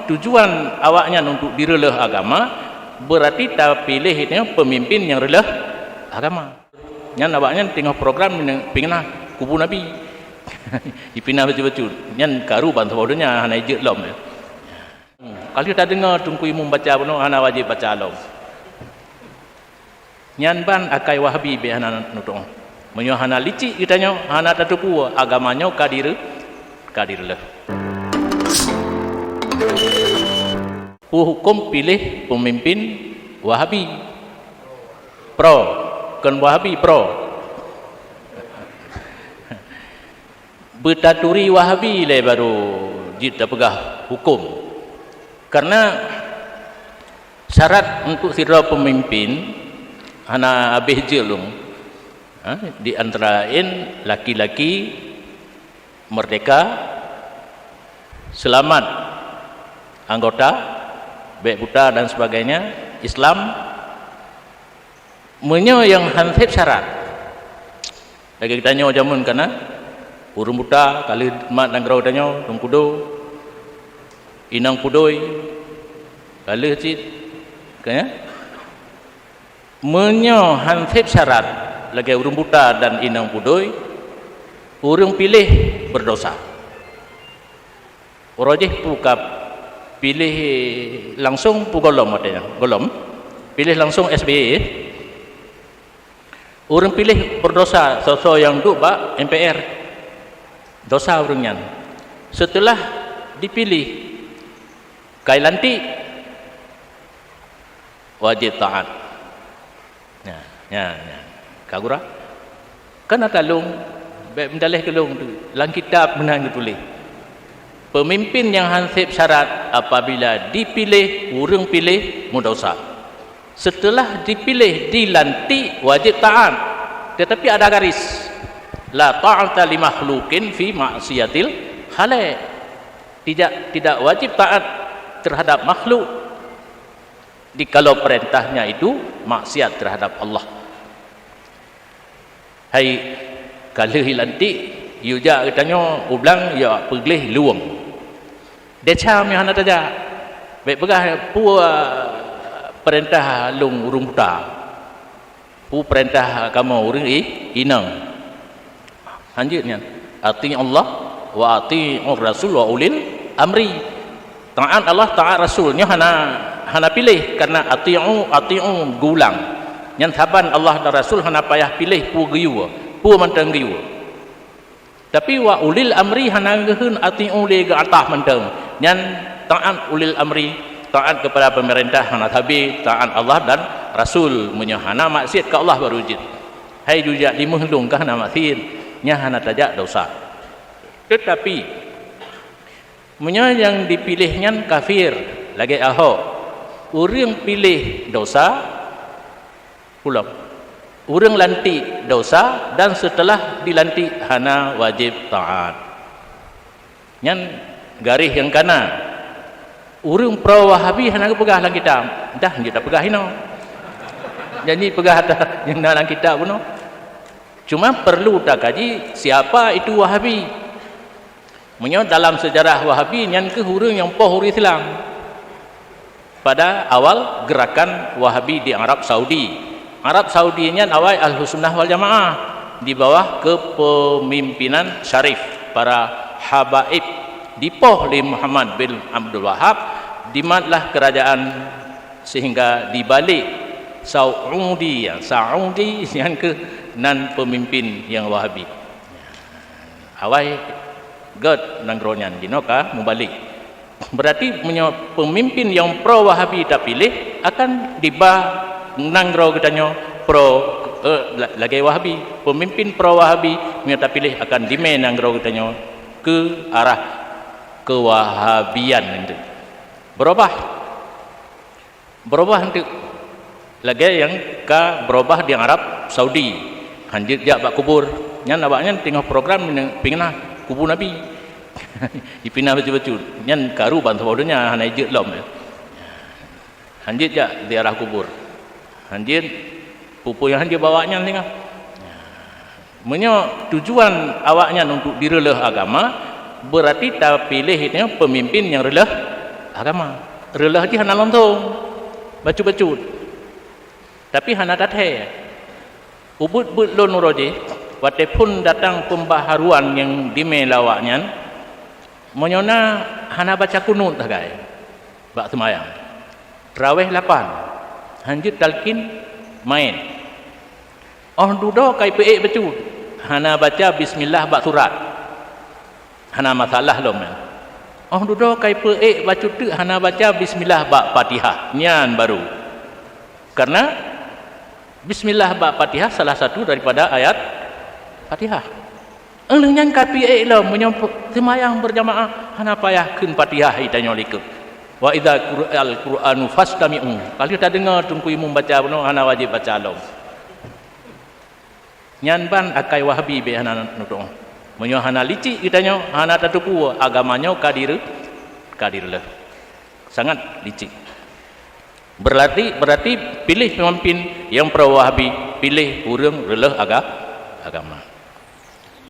tujuan awaknya untuk direleh agama, berarti tak pilih itu pemimpin yang releh agama. Yang awaknya tengok program pingna kubu Nabi. Dipinah betul-betul. Yang karu bantu bodohnya hana ijek lom. Kalau tak dengar tungku imam baca pun hana wajib baca lom. Nyan ban akai Wahabi be hana nutung. Menyo hana licik kitanya hana tatupu agamanya kadir lah. Hukum pilih pemimpin Wahabi pro, kan Wahabi pro. Bertaturi Wahabi le baru jita pegah hukum. Karena syarat untuk sira pemimpin hana habis je lung. Di antara lain laki-laki merdeka, selamat anggota, baik buta dan sebagainya, Islam menyo yang hansip syarat. Lagi kita tanya jamun kana urung buta kali mat dan grau tanya tungkudo inang pudoi kali cit kaya menyo hansip syarat lagi urung buta dan inang pudoi urung pilih berdosa. Orojih puka pilih langsung golom adanya golom pilih langsung SBY orang pilih berdosa sosok yang duk bak MPR dosa orangnya setelah dipilih kai lantik wajib taat ya kagura kan atalung baik mendalih kelung dalam kitab menang ditulis pemimpin yang hansip syarat apabila dipilih urang pilih mudosa. Setelah dipilih dilantik wajib taat. Tetapi ada garis. La ta'ata li makhluqin fi ma'siyatil khaliq. Tidak wajib taat terhadap makhluk kalau perintahnya itu maksiat terhadap Allah. Hai kalau dilantik yuja katanya ublang ya pergelih luang. Deca mi hana taja. Baik pegah pu perintah lung urung buta. Pu perintah kamu urung inang. Lanjutnya ati Allah wa ati Rasul wa ulil amri. Taat Allah, taat Rasulnya hana pilih karena ati'u gulang. Yang saban Allah dan Rasul hana payah pilih pu giu. Pu mantang giu. Tapi wa ulil amri hana geun ati'u le ke atas mantang. Yang taat ulil amri, taat kepada pemerintah hana tabi, taat Allah dan Rasul punya hana maksiat ke Allah baru wujud. Hai juga limuhlung ke hana maksiat nya hana tajak dosa. Tetapi punya yang dipilihnya kafir lagi Ahok. Urang pilih dosa pulang. Urang lantik dosa dan setelah dilantik hana wajib taat. Yang garis yang kanan urang pro Wahabi hana pegah dalam kitab dah kita pegah ino jadi pegah ada yang dalam kitab pun cuma perlu tak kaji siapa itu Wahabi menyo dalam sejarah Wahabi yang ke urang yang poh Islam pada awal gerakan Wahabi di Arab Saudi nya awal Ahlussunnah wal Jamaah di bawah kepemimpinan Syarif para habaib dipoh oleh Muhammad bin Abdul Wahab dimatlah kerajaan sehingga dibalik Saudi yang ke nan pemimpin yang Wahabi awai god nangronyan dinoka mubalik berarti punya pemimpin yang pro Wahabi tak pilih akan dibah nanggro katanya pro lagi Wahabi pemimpin pro Wahabi punya tak pilih akan dimen nanggro katanya ke arah kewahabian itu berubah nanti lagi yang berubah di Arab Saudi hanjir jak bak kubur nyan abaknya tengok program pingna kubu Nabi dipinah betul-betul nyan karu bantu bodohnya hana ijek lom hanjir jak di arah kubur hanjir pupu yang hanjir bawanya tengok menyo tujuan awaknya untuk direleh agama berarti tak pilih itu pemimpin yang releh agama. Relah je hana lontong. Bacut-bacut. Tapi hana dathe. Ubut-but lon roje. Wate pun datang pembaharuan yang dimelawaknya. Monyona hana baca kunut tagai. Bak semayang. Terawih 8. Hanjut talqin main. Oh dudo kai peek bacut. Hana baca bismillah bak surat. Hana masalah lo men. Oh dudo kai peek bacut tu hana baca bismillah bak Fatihah. Nian baru. Karena bismillah bak Fatihah salah satu daripada ayat Fatihah. Enggak kai peek lo menyambut semayang berjamaah hana payahkeun Fatihah itanyo likut. Wa idza qura'al Qur'anu fastami'u. Kalau kita dengar tungku imam baca beno hana wajib baca lo. Nyan ban akai wahabi be hana nutong. Menyo hana licik kitanya hana tatupu agamanya kadir le. Sangat licik. Berarti pilih pemimpin yang pro wahabi, pilih urang releh agama.